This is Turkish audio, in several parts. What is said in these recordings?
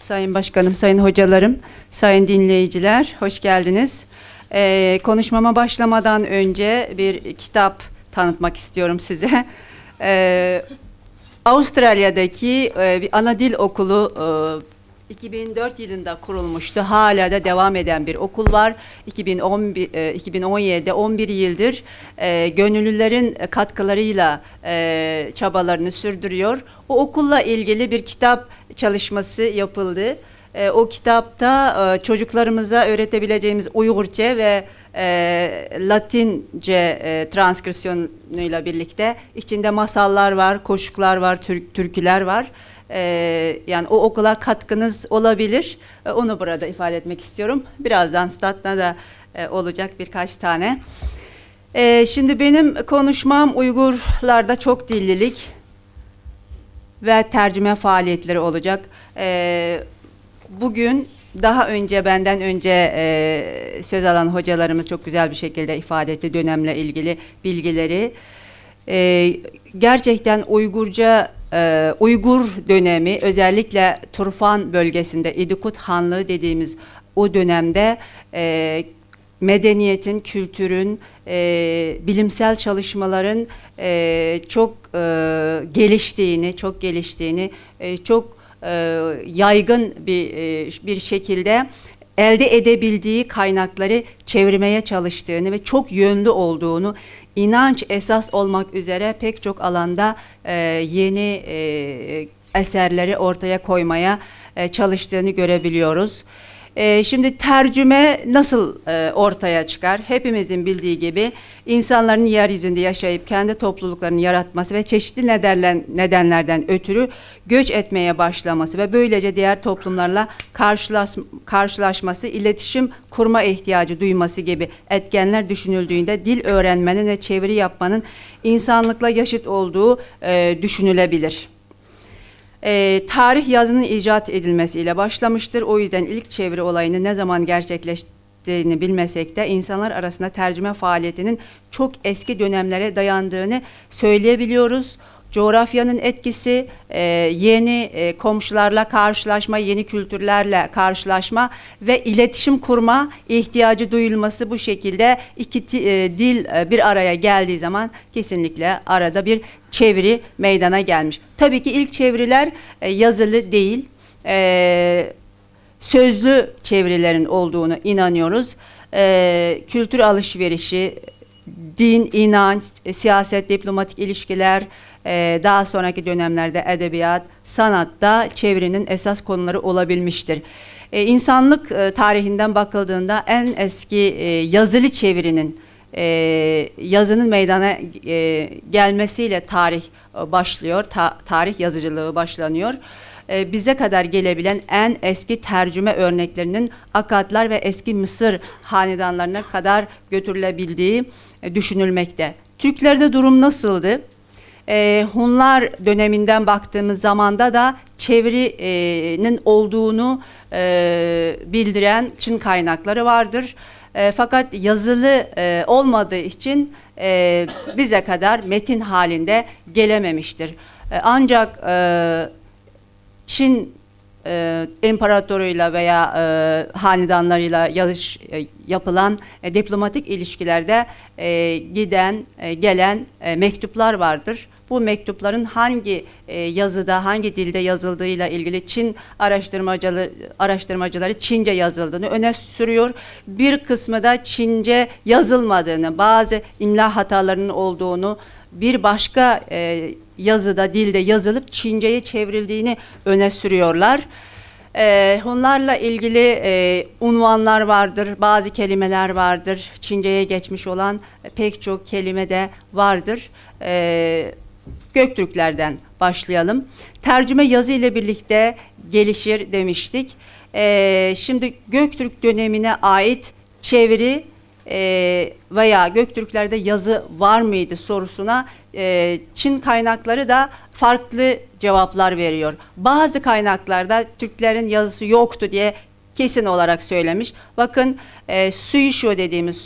Sayın Başkanım, sayın hocalarım, sayın dinleyiciler, hoş geldiniz. Konuşmama başlamadan önce bir kitap tanıtmak istiyorum size. Avustralya'daki bir ana dil okulu 2004 yılında kurulmuştu. Hala da devam eden bir okul var. 2017'de 11 yıldır gönüllülerin katkılarıyla çabalarını sürdürüyor. O okulla ilgili bir kitap çalışması yapıldı. O kitapta çocuklarımıza öğretebileceğimiz Uygurca ve Latince transkripsiyonuyla birlikte içinde masallar var, koşuklar var, türküler var. Yani o okula katkınız olabilir. Onu burada ifade etmek istiyorum. Birazdan stat'ta da olacak birkaç tane. Şimdi benim konuşmam Uygurlarda çok dillilik ve tercüme faaliyetleri olacak. Bugün daha önce benden önce söz alan hocalarımız çok güzel bir şekilde ifade etti dönemle ilgili bilgileri. Gerçekten Uygur dönemi, özellikle Turfan bölgesinde İdikut Hanlığı dediğimiz o dönemde medeniyetin, kültürün, bilimsel çalışmaların çok geliştiğini, çok yaygın bir şekilde elde edebildiği kaynakları çevirmeye çalıştığını ve çok yönlü olduğunu, inanç esas olmak üzere pek çok alanda yeni eserleri ortaya koymaya çalıştığını görebiliyoruz. Şimdi tercüme nasıl ortaya çıkar? Hepimizin bildiği gibi insanların yeryüzünde yaşayıp kendi topluluklarını yaratması ve çeşitli nedenlerden ötürü göç etmeye başlaması ve böylece diğer toplumlarla karşılaşması, iletişim kurma ihtiyacı duyması gibi etkenler düşünüldüğünde dil öğrenmenin ve çeviri yapmanın insanlıkla yaşıt olduğu düşünülebilir. Tarih yazının icat edilmesiyle başlamıştır. O yüzden ilk çeviri olayını ne zaman gerçekleştiğini bilmesek de insanlar arasında tercüme faaliyetinin çok eski dönemlere dayandığını söyleyebiliyoruz. Coğrafyanın etkisi, yeni komşularla karşılaşma, yeni kültürlerle karşılaşma ve iletişim kurma ihtiyacı duyulması, bu şekilde iki dil bir araya geldiği zaman kesinlikle arada bir çeviri meydana gelmiş. Tabii ki ilk çeviriler yazılı değil, sözlü çevirilerin olduğunu inanıyoruz. Kültür alışverişi, din, inanç, siyaset, diplomatik ilişkiler, daha sonraki dönemlerde edebiyat, sanatta çevirinin esas konuları olabilmiştir. İnsanlık tarihinden bakıldığında en eski yazılı çevirinin, yazının meydana gelmesiyle tarih başlıyor, tarih yazıcılığı başlanıyor. Bize kadar gelebilen en eski tercüme örneklerinin Akatlar ve eski Mısır hanedanlarına kadar götürülebildiği düşünülmekte. Türklerde durum nasıldı? Hunlar döneminden baktığımız zamanda da çevirinin olduğunu bildiren Çin kaynakları vardır. Fakat yazılı olmadığı için bize kadar metin halinde gelememiştir. Ancak Çin imparatoruyla veya hanedanlarıyla yapılan diplomatik ilişkilerde gelen mektuplar vardır. Bu mektupların hangi yazıda, hangi dilde yazıldığıyla ilgili Çin araştırmacıları Çince yazıldığını öne sürüyor. Bir kısmı da Çince yazılmadığını, bazı imla hatalarının olduğunu, bir başka yazıda, dilde yazılıp Çince'ye çevrildiğini öne sürüyorlar. Hunlarla ilgili unvanlar vardır, bazı kelimeler vardır. Çince'ye geçmiş olan pek çok kelime de vardır. Göktürklerden başlayalım. Tercüme yazı ile birlikte gelişir demiştik. Şimdi Göktürk dönemine ait çeviri veya Göktürklerde yazı var mıydı sorusuna Çin kaynakları da farklı cevaplar veriyor. Bazı kaynaklarda Türklerin yazısı yoktu diye kesin olarak söylemiş. Bakın Suisho dediğimiz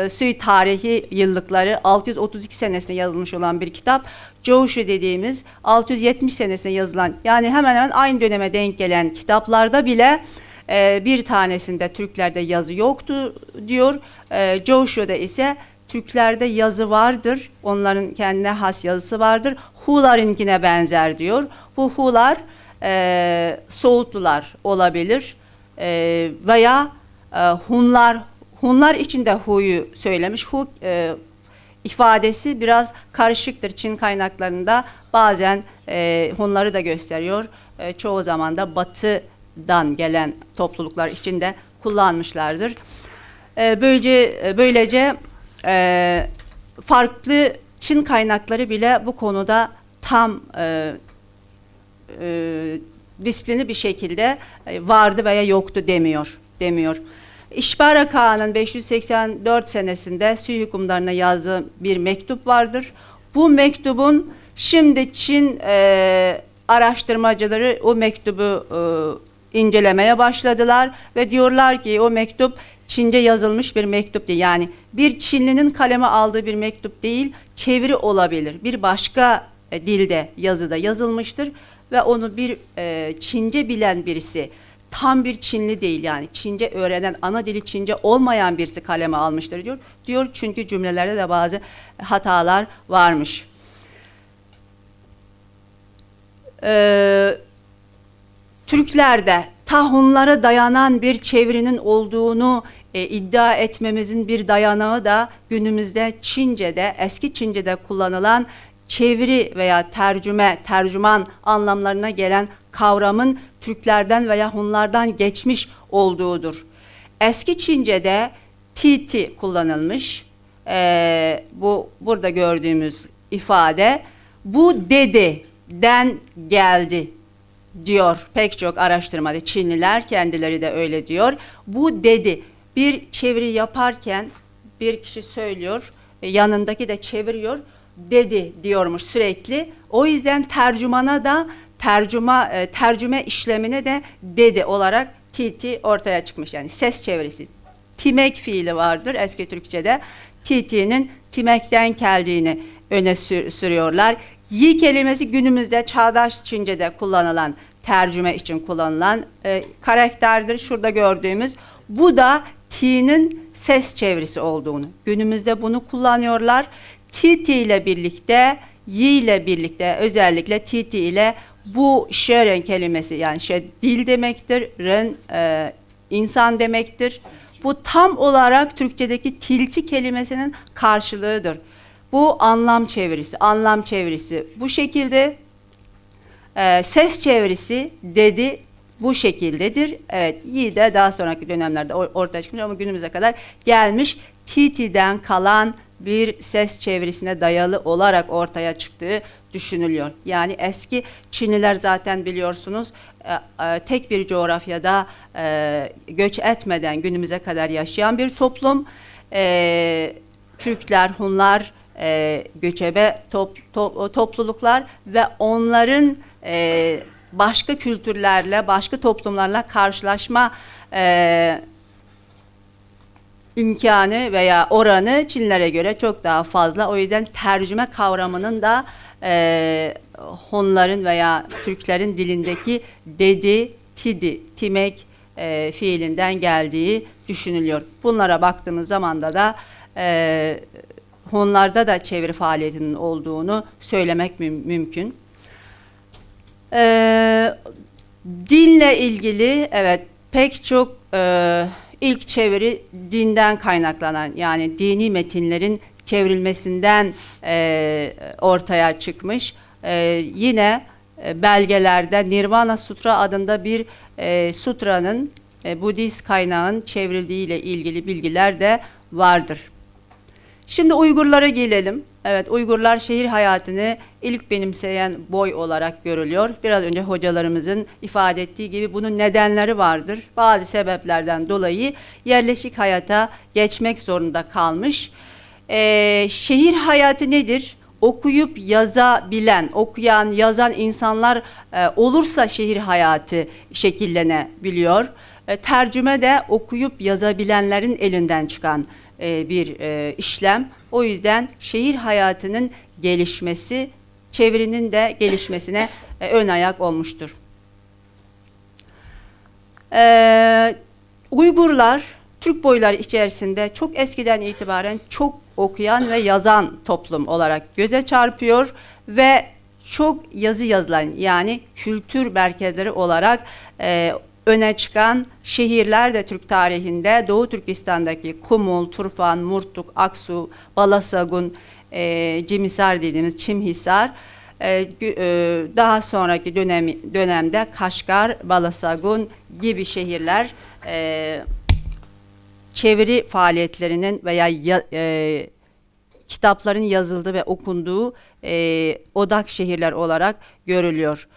Sui tarihi yıllıkları 632 senesinde yazılmış olan bir kitap. Coğuşu dediğimiz 670 senesinde yazılan, yani hemen hemen aynı döneme denk gelen kitaplarda bile bir tanesinde Türklerde yazı yoktu diyor. Coğuşu'da ise Türklerde yazı vardır. Onların kendine has yazısı vardır. Hu'larınkine benzer diyor. Bu Hu'lar Soğutlular olabilir. Veya Hunlar için de Hu'yu söylemiş. Hu ifadesi biraz karışıktır. Çin kaynaklarında bazen Hunları da gösteriyor. Çoğu zaman da Batı'dan gelen topluluklar için de kullanmışlardır. Böylece farklı Çin kaynakları bile bu konuda tam disiplini bir şekilde vardı veya yoktu demiyor. İşbara Kağan'ın 584 senesinde Sui hükümdarına yazdığı bir mektup vardır. Bu mektubun şimdi Çin araştırmacıları o mektubu incelemeye başladılar ve diyorlar ki o mektup Çince yazılmış bir mektup değil. Yani bir Çinlinin kaleme aldığı bir mektup değil, çeviri olabilir. Bir başka dilde, yazıda yazılmıştır ve onu bir Çince bilen birisi, tam bir Çinli değil, yani Çince öğrenen, ana dili Çince olmayan birisi kaleme almıştır diyor. Çünkü cümlelerde de bazı hatalar varmış. Türklerde ta Hunlara dayanan bir çevirinin olduğunu iddia etmemizin bir dayanağı da günümüzde Çince'de, eski Çince'de kullanılan çeviri veya tercüman anlamlarına gelen kavramın Türklerden veya Hunlardan geçmiş olduğudur. Eski Çince'de ti kullanılmış. Bu burada gördüğümüz ifade, bu dededen geldi diyor pek çok araştırmada. Çinliler kendileri de öyle diyor. Bu dedi. Bir çeviri yaparken bir kişi söylüyor, yanındaki de çeviriyor. Dedi diyormuş sürekli. O yüzden tercümana da tercüme işlemine de dedi olarak ti ortaya çıkmış. Yani ses çevirisi. Timek fiili vardır eski Türkçe'de. Ti'nin timekten geldiğini öne sürüyorlar. Yi kelimesi günümüzde çağdaş Çince'de kullanılan, tercüme için kullanılan karakterdir. Şurada gördüğümüz. Bu da T'nin ses çevirisi olduğunu. Günümüzde bunu kullanıyorlar. Ti ile birlikte, yi ile birlikte, özellikle ti ile bu şeren kelimesi, yani dil demektir, ren insan demektir. Bu tam olarak Türkçedeki tilki kelimesinin karşılığıdır. Bu anlam çevirisi. Bu şekilde ses çevirisi dedi bu şekildedir. Evet, yi de daha sonraki dönemlerde ortaya çıkmış ama günümüze kadar gelmiş. Ti'den kalan bir ses çevirisine dayalı olarak ortaya çıktığı düşünülüyor. Yani eski Çinliler zaten biliyorsunuz tek bir coğrafyada göç etmeden günümüze kadar yaşayan bir toplum. Türkler, Hunlar göçebe topluluklar ve onların başka kültürlerle, başka toplumlarla karşılaşma imkanı veya oranı Çinlilere göre çok daha fazla. O yüzden tercüme kavramının da Hunların veya Türklerin dilindeki dedi, timek fiilinden geldiği düşünülüyor. Bunlara baktığımız zaman da Hunlarda da çeviri faaliyetinin olduğunu söylemek mümkün. Dinle ilgili evet pek çok ilk çeviri dinden kaynaklanan, yani dini metinlerin çevrilmesinden ortaya çıkmış. Yine belgelerde Nirvana Sutra adında bir sutranın Budist kaynağın çevrildiği ile ilgili bilgiler de vardır. Şimdi Uygurlara gelelim. Evet, Uygurlar şehir hayatını ilk benimseyen boy olarak görülüyor. Biraz önce hocalarımızın ifade ettiği gibi bunun nedenleri vardır. Bazı sebeplerden dolayı yerleşik hayata geçmek zorunda kalmış. Şehir hayatı nedir? Okuyup yazabilen, okuyan, yazan insanlar olursa şehir hayatı şekillenebiliyor. Tercüme de okuyup yazabilenlerin elinden çıkan bir işlem. O yüzden şehir hayatının gelişmesi, çevirinin de gelişmesine ön ayak olmuştur. Uygurlar, Türk boyları içerisinde çok eskiden itibaren çok okuyan ve yazan toplum olarak göze çarpıyor ve çok yazı yazılan, yani kültür merkezleri olarak öne çıkan şehirler de Türk tarihinde Doğu Türkistan'daki Kumul, Turfan, Murtuk, Aksu, Balasagun, Cimisar dediğimiz Çimhisar, daha sonraki dönemde Kaşgar, Balasagun gibi şehirler çeviri faaliyetlerinin veya kitapların yazıldığı ve okunduğu odak şehirler olarak görülüyor.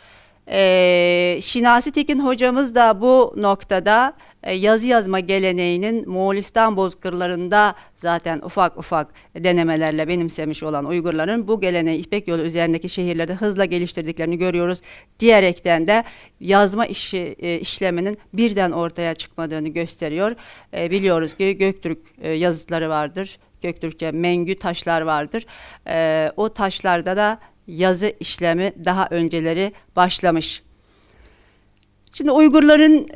Şinasi Tekin hocamız da bu noktada yazı yazma geleneğinin Moğolistan bozkırlarında zaten ufak ufak denemelerle benimsemiş olan Uygurların bu geleneği İpek Yolu üzerindeki şehirlerde hızla geliştirdiklerini görüyoruz. Diyerekten de yazma işleminin birden ortaya çıkmadığını gösteriyor. Biliyoruz ki Göktürk yazıtları vardır. Göktürkçe mengü taşlar vardır. O taşlarda da yazı işlemi daha önceleri başlamış. Şimdi Uygurların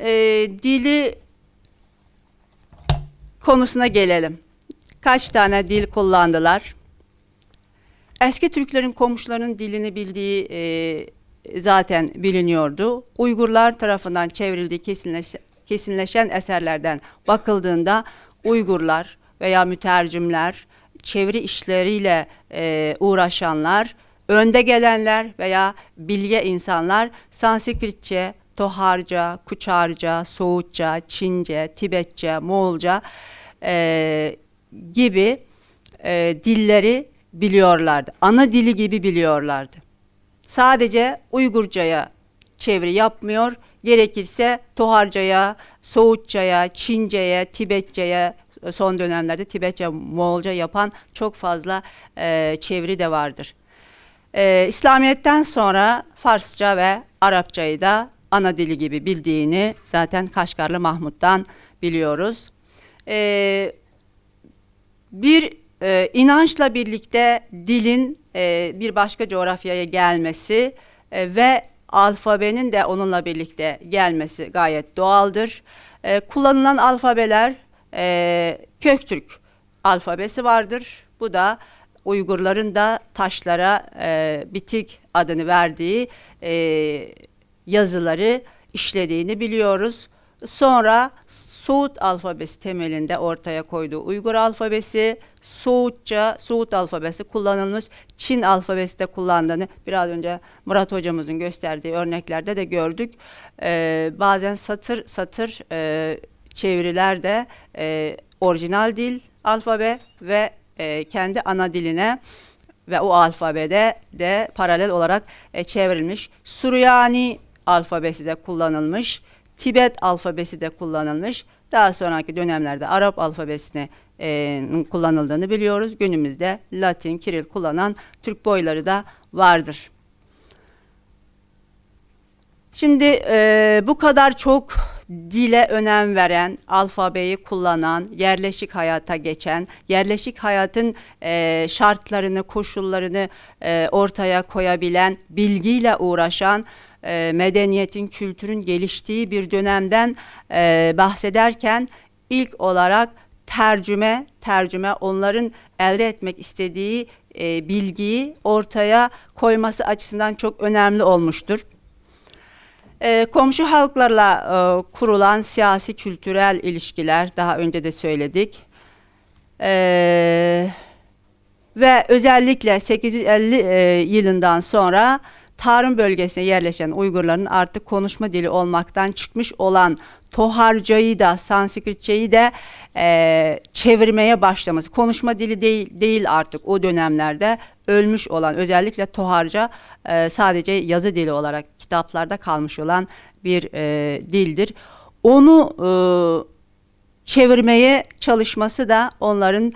dili konusuna gelelim. Kaç tane dil kullandılar? Eski Türklerin komşularının dilini bildiği zaten biliniyordu. Uygurlar tarafından çevrildiği kesinleşen eserlerden bakıldığında Uygurlar veya mütercimler, çeviri işleriyle uğraşanlar, önde gelenler veya bilge insanlar Sanskritçe, Toharca, Kuçarca, Soğutça, Çince, Tibetçe, Moğolca gibi dilleri biliyorlardı. Ana dili gibi biliyorlardı. Sadece Uygurca'ya çeviri yapmıyor, gerekirse Toharca'ya, Soğutça'ya, Çince'ye, Tibetçe'ye, son dönemlerde Tibetçe, Moğolca yapan çok fazla çeviri de vardır. İslamiyet'ten sonra Farsça ve Arapçayı da ana dili gibi bildiğini zaten Kaşgarlı Mahmud'dan biliyoruz. Bir inançla birlikte dilin bir başka coğrafyaya gelmesi ve alfabenin de onunla birlikte gelmesi gayet doğaldır. Kullanılan alfabeler Köktürk alfabesi vardır. Bu da Uygurların da taşlara bitik adını verdiği yazıları işlediğini biliyoruz. Sonra Suud alfabesi temelinde ortaya koyduğu Uygur alfabesi, Suudça, Suud alfabesi kullanılmış, Çin alfabesi de kullandığını biraz önce Murat hocamızın gösterdiği örneklerde de gördük. Bazen satır satır çevirilerde orijinal dil, alfabe ve kendi ana diline ve o alfabede de paralel olarak çevrilmiş. Süryani alfabesi de kullanılmış. Tibet alfabesi de kullanılmış. Daha sonraki dönemlerde Arap alfabesine kullanıldığını biliyoruz. Günümüzde Latin, Kiril kullanan Türk boyları da vardır. Şimdi bu kadar çok dile önem veren, alfabeyi kullanan, yerleşik hayata geçen, yerleşik hayatın şartlarını, koşullarını ortaya koyabilen, bilgiyle uğraşan, medeniyetin, kültürün geliştiği bir dönemden bahsederken ilk olarak tercüme onların elde etmek istediği bilgiyi ortaya koyması açısından çok önemli olmuştur. Komşu halklarla kurulan siyasi kültürel ilişkiler, daha önce de söyledik. Ve özellikle 850 yılından sonra Tarım bölgesine yerleşen Uygurların artık konuşma dili olmaktan çıkmış olan Toharcayı da, Sanskritçeyi de çevirmeye başlaması. Konuşma dili değil artık o dönemlerde ölmüş olan, özellikle Toharca sadece yazı dili olarak kitaplarda kalmış olan bir dildir. Onu çevirmeye çalışması da onların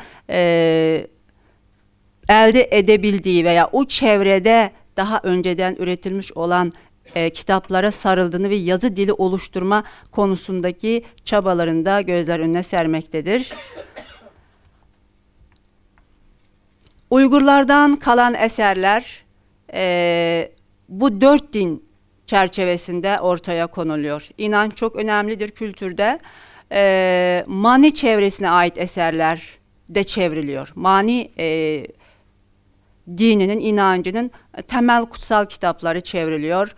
elde edebildiği veya o çevrede daha önceden üretilmiş olan kitaplara sarıldığını ve yazı dili oluşturma konusundaki çabalarını da gözler önüne sermektedir. Uygurlardan kalan eserler bu 4 din çerçevesinde ortaya konuluyor. İnanç çok önemlidir kültürde. Mani çevresine ait eserler de çevriliyor. Mani dininin, inancının temel kutsal kitapları çevriliyor.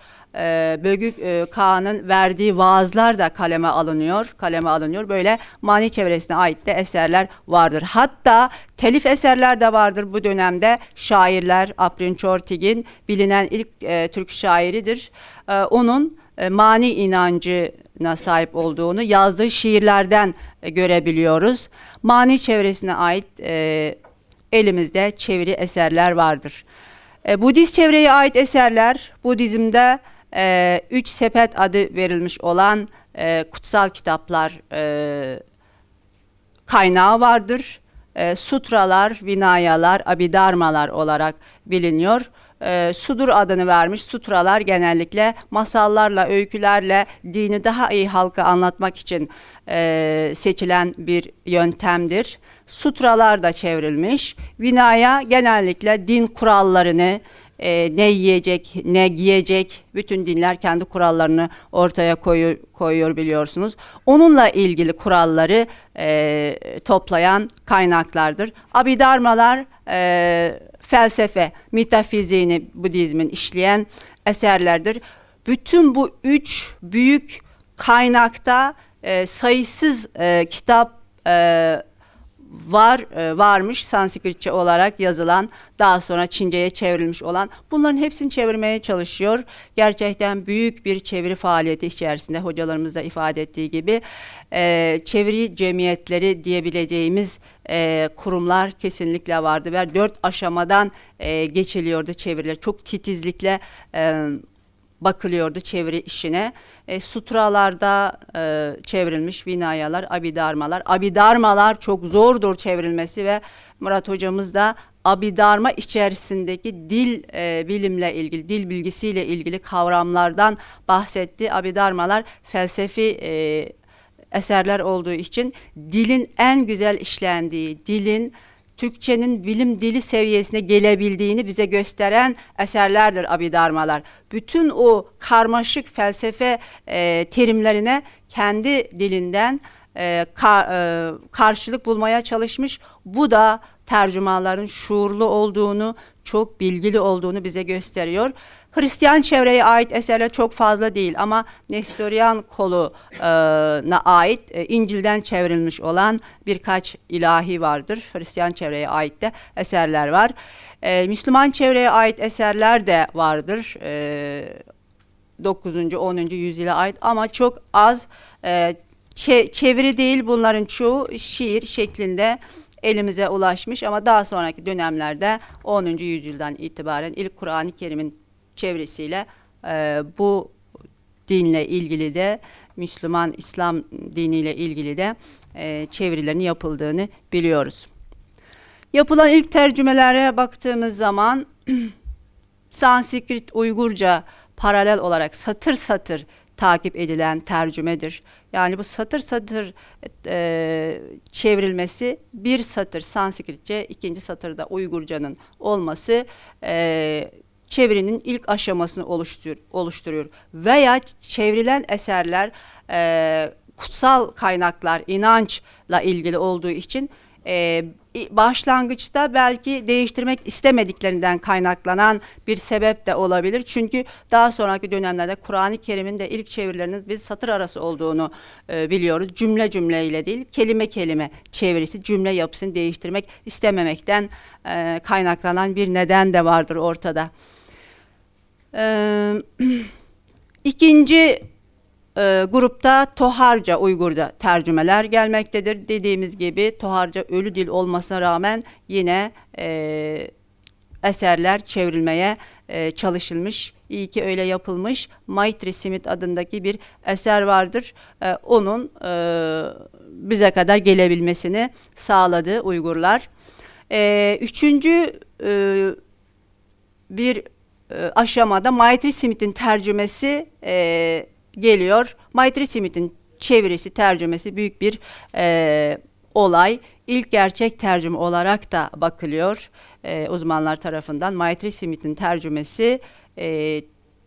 Bölgü Kağan'ın verdiği vaazlar da kaleme alınıyor. Böyle mani çevresine ait de eserler vardır. Hatta telif eserler de vardır bu dönemde. Şairler, Afrin Çortigin bilinen ilk Türk şairidir. Onun mani inancına sahip olduğunu yazdığı şiirlerden görebiliyoruz. Mani çevresine ait elimizde çeviri eserler vardır. Budist çevreye ait eserler, Budizm'de 3 sepet adı verilmiş olan kutsal kitaplar kaynağı vardır. Sutralar, Vinayalar, Abhidharmalar olarak biliniyor. Sudur adını vermiş. Sutralar genellikle masallarla, öykülerle dini daha iyi halka anlatmak için seçilen bir yöntemdir. Sutralar da çevrilmiş. Vinaya genellikle din kurallarını, ne yiyecek, ne giyecek, bütün dinler kendi kurallarını ortaya koyuyor biliyorsunuz. Onunla ilgili kuralları toplayan kaynaklardır. Abhidharmalar felsefe, metafiziğini Budizmin işleyen eserlerdir. Bütün bu 3 büyük kaynakta sayısız kitap varmış, Sanskritçe olarak yazılan, daha sonra Çince'ye çevrilmiş olan. Bunların hepsini çevirmeye çalışıyor. Gerçekten büyük bir çeviri faaliyeti içerisinde, hocalarımız da ifade ettiği gibi çeviri cemiyetleri diyebileceğimiz kurumlar kesinlikle vardı ve 4 aşamadan geçiliyordu çeviriler. Çok titizlikle bakılıyordu çeviri işine. Sutralarda çevrilmiş Vinayalar, Abhidharmalar. Abhidharmalar çok zordur çevrilmesi ve Murat hocamız da Abhidharma içerisindeki dil bilimle ilgili, dil bilgisiyle ilgili kavramlardan bahsetti. Abhidharmalar felsefi eserler olduğu için dilin en güzel işlendiği, dilin Türkçenin bilim dili seviyesine gelebildiğini bize gösteren eserlerdir Abhidharmalar. Bütün o karmaşık felsefe terimlerine kendi dilinden karşılık bulmaya çalışmış. Bu da tercümanların şuurlu olduğunu, çok bilgili olduğunu bize gösteriyor. Hristiyan çevreye ait eserler çok fazla değil ama Nestorian koluna ait İncil'den çevrilmiş olan birkaç ilahi vardır. Hristiyan çevreye ait de eserler var. Müslüman çevreye ait eserler de vardır. 9. 10. yüzyıla ait ama çok az çeviri değil, bunların çoğu şiir şeklinde elimize ulaşmış ama daha sonraki dönemlerde 10. yüzyıldan itibaren ilk Kur'an-ı Kerim'in çevresiyle bu dinle ilgili de Müslüman İslam diniyle ilgili de çevirilerin yapıldığını biliyoruz. Yapılan ilk tercümelere baktığımız zaman Sanskrit Uygurca paralel olarak satır satır takip edilen tercümedir. Yani bu satır satır çevrilmesi, bir satır Sanskritçe, ikinci satırda Uygurcanın olması çevirinin ilk aşamasını oluşturuyor. Veya çevrilen eserler kutsal kaynaklar, inançla ilgili olduğu için başlangıçta belki değiştirmek istemediklerinden kaynaklanan bir sebep de olabilir. Çünkü daha sonraki dönemlerde Kur'an-ı Kerim'in de ilk çevirilerinin biz satır arası olduğunu biliyoruz. Cümle cümleyle değil, kelime kelime çevirisi, cümle yapısını değiştirmek istememekten kaynaklanan bir neden de vardır ortada. İkinci grupta Toharca Uygurca tercümeler gelmektedir. Dediğimiz gibi Toharca ölü dil olmasına rağmen yine eserler çevrilmeye çalışılmış. İyi ki öyle yapılmış. Maitri Smith adındaki bir eser vardır. Onun bize kadar gelebilmesini sağladı Uygurlar. Üçüncü bir aşamada Maitri Smith'in tercümesi geliyor. Maitri Smith'in çevirisi, tercümesi büyük bir olay. İlk gerçek tercüme olarak da bakılıyor. uzmanlar tarafından Maitri Smith'in tercümesi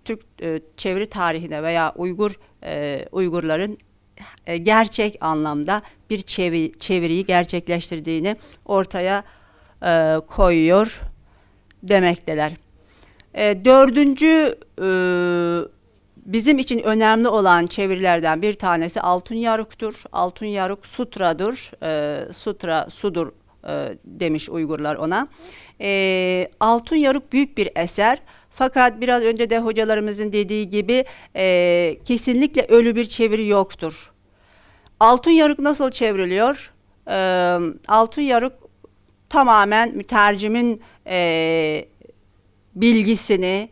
Türk çeviri tarihine veya Uygurların gerçek anlamda bir çeviriyi gerçekleştirdiğini ortaya koyuyor demekteler. Dördüncü bizim için önemli olan çevirilerden bir tanesi Altun Yaruk'tur. Altun Yaruk Sutra'dır. Sutra, sudur demiş Uygurlar ona. Altun Yaruk büyük bir eser. Fakat biraz önce de hocalarımızın dediği gibi kesinlikle ölü bir çeviri yoktur. Altun Yaruk nasıl çevriliyor? Altun Yaruk tamamen mütercimin bilgisini,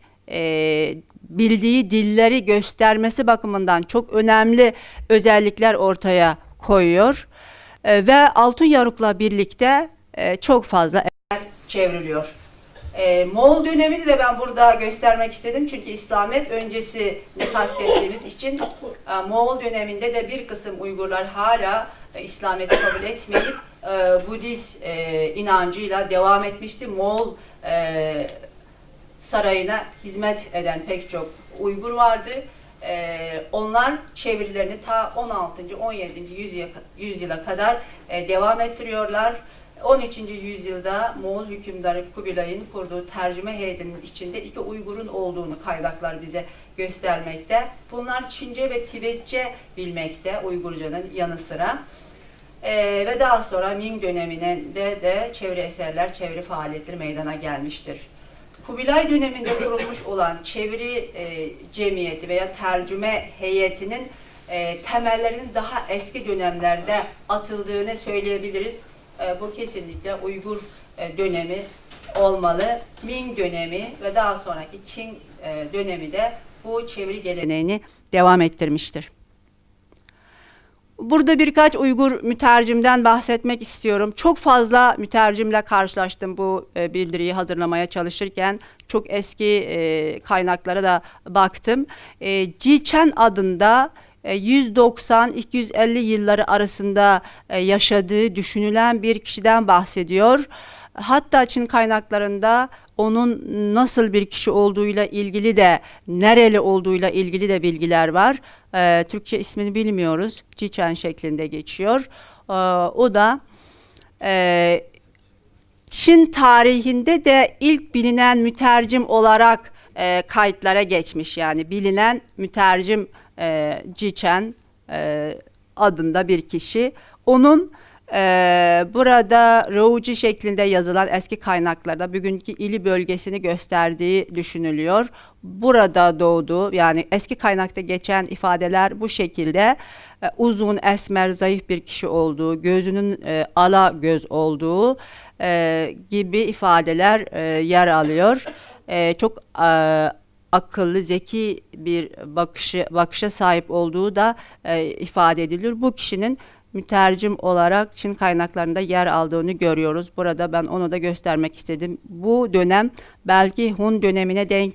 bildiği dilleri göstermesi bakımından çok önemli özellikler ortaya koyuyor. Ve Altun Yaruk'la birlikte çok fazla eser çevriliyor. Moğol dönemini de ben burada göstermek istedim çünkü İslamiyet öncesini kastettiğimiz için Moğol döneminde de bir kısım Uygurlar hala İslamiyet'i kabul etmeyip Budist inancıyla devam etmişti. Moğol sarayına hizmet eden pek çok Uygur vardı. Onlar çevirilerini ta 16. 17. yüzyıla kadar devam ettiriyorlar. 13. yüzyılda Moğol hükümdarı Kubilay'ın kurduğu tercüme heyetinin içinde 2 Uygur'un olduğunu kaynaklar bize göstermekte. Bunlar Çince ve Tibetçe bilmekte Uygurcanın yanı sıra. Ve daha sonra Ming döneminde de çeviri eserler, çeviri faaliyetleri meydana gelmiştir. Kubilay döneminde kurulmuş olan çeviri cemiyeti veya tercüme heyetinin temellerinin daha eski dönemlerde atıldığını söyleyebiliriz. Bu kesinlikle Uygur dönemi olmalı. Ming dönemi ve daha sonraki Çin dönemi de bu çeviri geleneğini devam ettirmiştir. Burada birkaç Uygur mütercimden bahsetmek istiyorum. Çok fazla mütercimle karşılaştım bu bildiriyi hazırlamaya çalışırken. Çok eski kaynaklara da baktım. Jichen adında 190-250 yılları arasında yaşadığı düşünülen bir kişiden bahsediyor. Hatta Çin kaynaklarında onun nasıl bir kişi olduğuyla ilgili de, nereli olduğuyla ilgili de bilgiler var. Türkçe ismini bilmiyoruz. Jichen şeklinde geçiyor. O da Çin tarihinde de ilk bilinen mütercim olarak kayıtlara geçmiş. Yani bilinen mütercim Jichen adında bir kişi. Onun burada Rouji şeklinde yazılan eski kaynaklarda bugünkü ili bölgesini gösterdiği düşünülüyor. Burada doğduğu, yani eski kaynakta geçen ifadeler bu şekilde. Uzun, esmer, zayıf bir kişi olduğu, gözünün ala göz olduğu gibi ifadeler yer alıyor. Çok akıllı, zeki bir bakışa sahip olduğu da ifade edilir. Bu kişinin mütercim olarak Çin kaynaklarında yer aldığını görüyoruz. Burada ben onu da göstermek istedim. Bu dönem belki Hun dönemine denk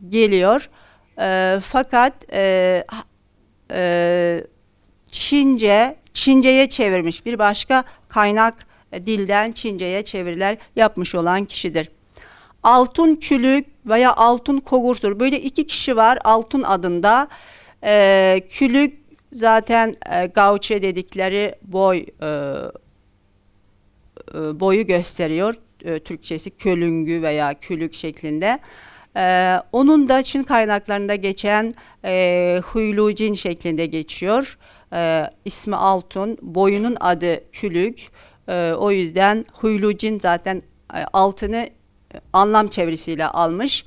geliyor. Fakat Çince'ye çevirmiş bir başka kaynak dilden Çince'ye çeviriler yapmış olan kişidir. Altun Külük veya Altun Kogurtur. Böyle 2 kişi var Altun adında. Külük zaten Gauche dedikleri boyu gösteriyor. Türkçesi kölüngü veya külük şeklinde. Onun da Çin kaynaklarında geçen Huylujin şeklinde geçiyor. İsmi Altun, boyunun adı Külük. O yüzden Huylujin zaten altını anlam çevirisiyle almış.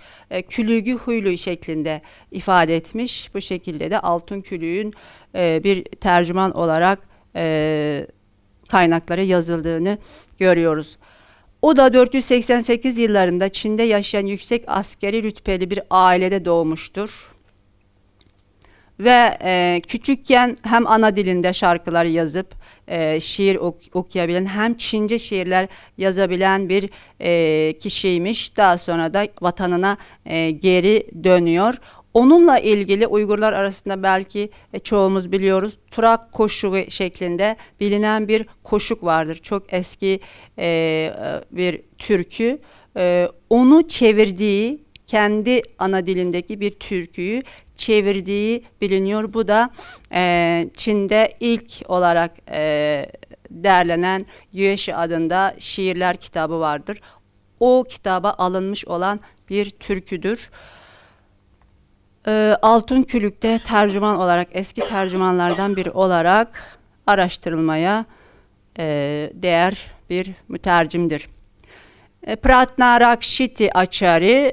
Külüğü Huylu şeklinde ifade etmiş. Bu şekilde de Altun Külüğün bir tercüman olarak kaynaklara yazıldığını görüyoruz. O da 488 yıllarında Çin'de yaşayan yüksek askeri rütbeli bir ailede doğmuştur. Ve küçükken hem ana dilinde şarkılar yazıp şiir okuyabilen hem Çince şiirler yazabilen bir kişiymiş. Daha sonra da vatanına geri dönüyor. Onunla ilgili Uygurlar arasında belki çoğumuz biliyoruz, Turak koşuğu şeklinde bilinen bir koşuk vardır. Çok eski bir türkü. Onu çevirdiği, kendi ana dilindeki bir türküyü çevirdiği biliniyor. Bu da Çin'de ilk olarak derlenen Yueşi adında şiirler kitabı vardır. O kitaba alınmış olan bir türküdür. Altın Külük'te tercüman olarak, eski tercümanlardan biri olarak araştırılmaya değer bir mütercimdir. Pratnarakshiti Acharya,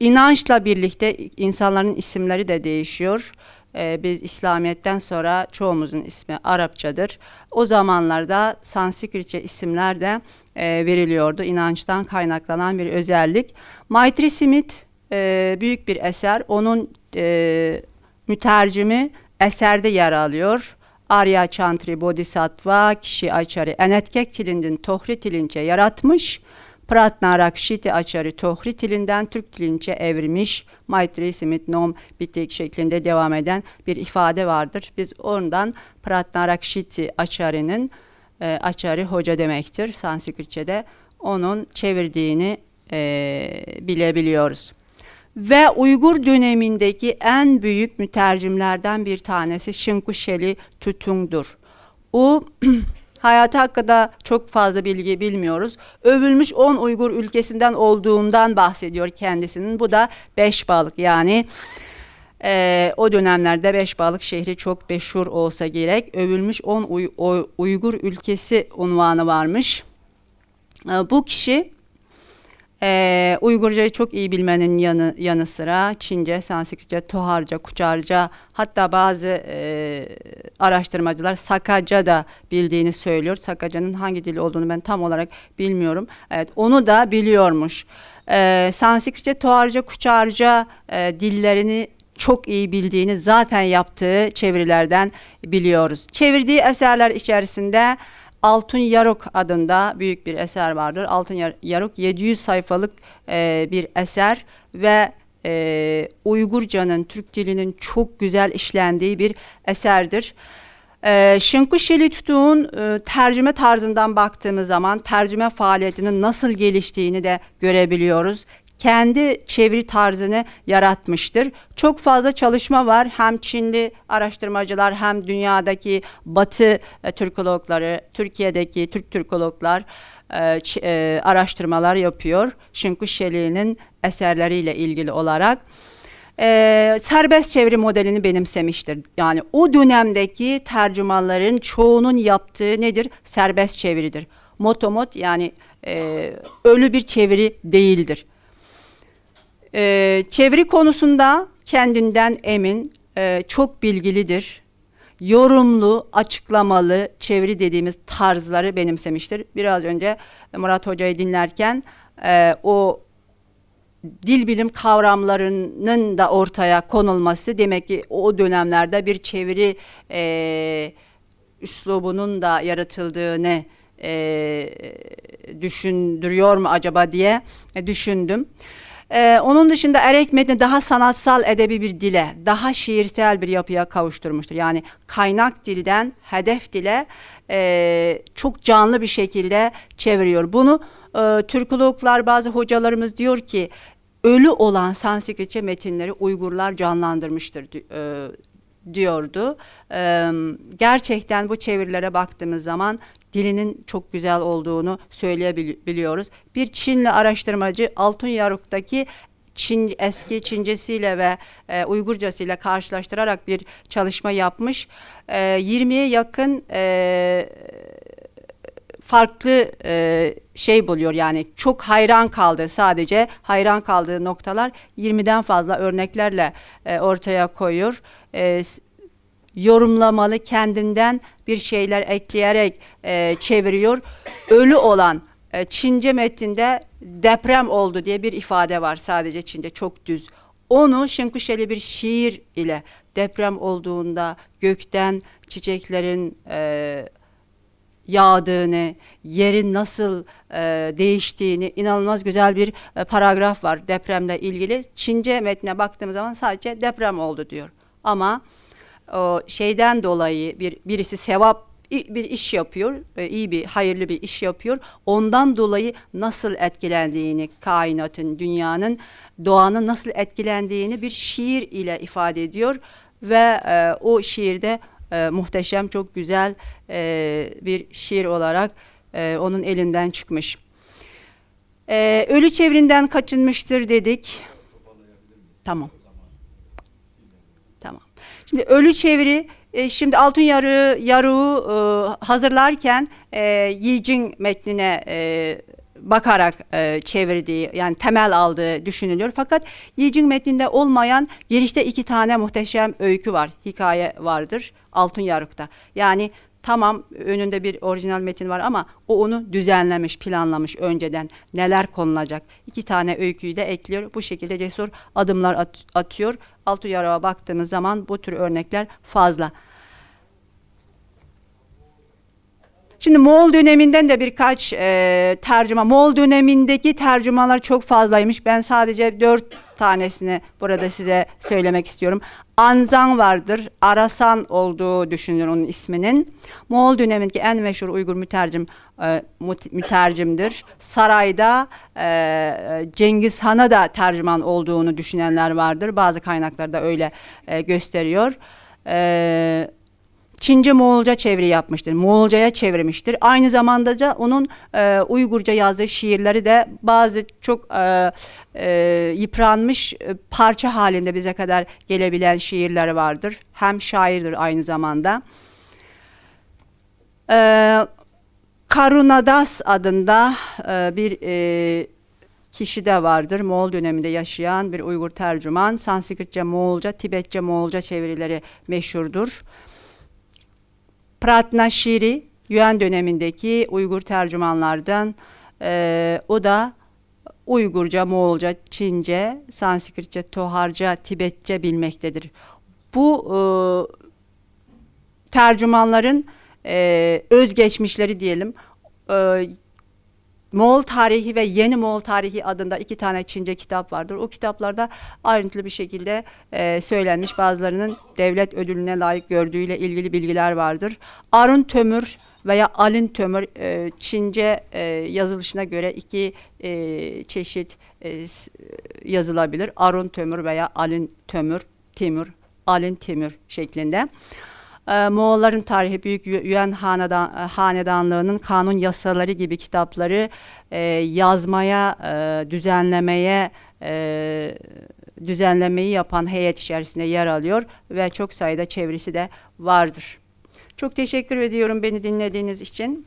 inançla birlikte insanların isimleri de değişiyor. Biz İslamiyet'ten sonra çoğumuzun ismi Arapçadır. O zamanlarda Sanskritçe isimler de veriliyordu. İnançtan kaynaklanan bir özellik. Maitri Smith büyük bir eser. Onun mütercimi eserde yer alıyor. Arya Chantri Bodhisattva kişi Acharya Enetkek tilinden Tohri tilince yaratmış. Pratnarakshiti Acharya Tohri tilinden Türk dilince evirmiş. Maitri Smith Nom Bitik şeklinde devam eden bir ifade vardır. Biz ondan Pratnarakshiti Acharya'nın Acharya hoca demektir Sanskritçe'de. Onun çevirdiğini bilebiliyoruz. Ve Uygur dönemindeki en büyük mütercimlerden bir tanesi Şinkusheli Tutung'dur. O hayatı hakkında çok fazla bilgi bilmiyoruz. Övülmüş 10 Uygur ülkesinden olduğundan bahsediyor kendisinin. Bu da Beşbalık, yani o dönemlerde Beşbalık şehri çok meşhur olsa gerek. Övülmüş 10 Uygur ülkesi unvanı varmış. Bu kişi Uygurcayı çok iyi bilmenin yanı sıra Çince, Sanskritçe, Toharca, Kuçarca, hatta bazı araştırmacılar Sakaca da bildiğini söylüyor. Sakaca'nın hangi dil olduğunu ben tam olarak bilmiyorum. Evet, onu da biliyormuş. Sanskritçe, Toharca, Kuçarca dillerini çok iyi bildiğini zaten yaptığı çevirilerden biliyoruz. Çevirdiği eserler içerisinde Altın Yarok adında büyük bir eser vardır. Altın Yarok 700 sayfalık bir eser ve Uygurcanın, Türk dilinin çok güzel işlendiği bir eserdir. Şinkusheli Tutuk'un tercüme tarzından baktığımız zaman tercüme faaliyetinin nasıl geliştiğini de görebiliyoruz. Kendi çeviri tarzını yaratmıştır. Çok fazla çalışma var. Hem Çinli araştırmacılar hem dünyadaki Batı Türkologları, Türkiye'deki Türk Türkologlar araştırmalar yapıyor. Şinkusheli'nin eserleriyle ilgili olarak. Serbest çeviri modelini benimsemiştir. Yani o dönemdeki tercümanların çoğunun yaptığı nedir? Serbest çeviridir. Motomot, yani ölü bir çeviri değildir. Çeviri konusunda kendinden emin, çok bilgilidir. Yorumlu, açıklamalı çeviri dediğimiz tarzları benimsemiştir. Biraz önce Murat Hoca'yı dinlerken o dil bilim kavramlarının da ortaya konulması, demek ki o dönemlerde bir çeviri üslubunun da yaratıldığını düşündürüyor mu acaba diye düşündüm. Onun dışında erek metni daha sanatsal edebi bir dile, daha şiirsel bir yapıya kavuşturmuştur. Yani kaynak dilden hedef dile çok canlı bir şekilde çeviriyor. Bunu Türkologlar, bazı hocalarımız diyor ki ölü olan Sanskritçe metinleri Uygurlar canlandırmıştır diyordu. Gerçekten bu çevirilere baktığımız zaman dilinin çok güzel olduğunu söyleyebiliyoruz. Bir Çinli araştırmacı Altın Yaruk'taki eski Çincesiyle ve Uygurcasıyla karşılaştırarak bir çalışma yapmış. 20'ye yakın farklı şey buluyor, yani çok hayran kaldı, sadece hayran kaldığı noktalar 20'den fazla örneklerle ortaya koyuyor. Yorumlamalı, kendinden bir şeyler ekleyerek çeviriyor. Ölü olan Çince metinde deprem oldu diye bir ifade var, sadece Çince, çok düz. Onu Şinkusheli bir şiir ile deprem olduğunda gökten çiçeklerin yağdığını, yerin nasıl değiştiğini, inanılmaz güzel bir paragraf var depremle ilgili. Çince metne baktığımız zaman sadece deprem oldu diyor. Ama o şeyden dolayı birisi sevap bir iş yapıyor, iyi bir, hayırlı bir iş yapıyor. Ondan dolayı nasıl etkilendiğini, kainatın, dünyanın, doğanın nasıl etkilendiğini bir şiir ile ifade ediyor. Ve o şiirde muhteşem, çok güzel bir şiir olarak onun elinden çıkmış. Ölü çevrinden kaçınmıştır dedik. Tamam. Tamam. Şimdi ölü çeviri, şimdi Altın Yarığı hazırlarken Yi Jing metnine bakarak çevirdiği, yani temel aldığı düşünülüyor. Fakat Yi Jing metninde olmayan girişte 2 tane muhteşem öykü var, hikaye vardır Altın Yarık'ta. Yani tamam, önünde bir orijinal metin var ama o onu düzenlemiş, planlamış önceden neler konulacak. 2 tane öyküyü de ekliyor. Bu şekilde cesur adımlar atıyor. Altın Yarık'a baktığımız zaman bu tür örnekler fazla. Şimdi Moğol döneminden de birkaç tercüme. Moğol dönemindeki tercümalar çok fazlaymış. Ben sadece 4 tanesini burada size söylemek istiyorum. Anzang vardır. Arasan olduğu düşünülür onun isminin. Moğol dönemindeki en meşhur Uygur mütercimdir. Sarayda Cengiz Han'a da tercüman olduğunu düşünenler vardır. Bazı kaynaklarda öyle gösteriyor. Çince Moğolca çeviri yapmıştır. Moğolcaya çevirmiştir. Aynı zamanda da onun Uygurca yazdığı şiirleri de bazı çok yıpranmış parça halinde bize kadar gelebilen şiirleri vardır. Hem şairdir aynı zamanda. Karunadas adında bir kişi de vardır. Moğol döneminde yaşayan bir Uygur tercüman. Sanskritçe Moğolca, Tibetçe Moğolca çevirileri meşhurdur. Pratnashiri, Yuan dönemindeki Uygur tercümanlardan, o da Uygurca, Moğolca, Çince, Sanskritçe, Toharca, Tibetçe bilmektedir. Bu tercümanların özgeçmişleri diyelim, Moğol Tarihi ve Yeni Moğol Tarihi adında 2 tane Çince kitap vardır. O kitaplarda ayrıntılı bir şekilde söylenmiş, bazılarının devlet ödülüne layık gördüğüyle ilgili bilgiler vardır. Arun Tömür veya Alin Tömür, Çince yazılışına göre 2 çeşit yazılabilir. Arun Tömür veya Alin Tömür, Timur, Alin Timur şeklinde. Moğolların tarihi, Büyük Yuan Hanedanlığı'nın kanun yasaları gibi kitapları yazmaya, düzenlemeyi yapan heyet içerisinde yer alıyor ve çok sayıda çevirisi de vardır. Çok teşekkür ediyorum beni dinlediğiniz için.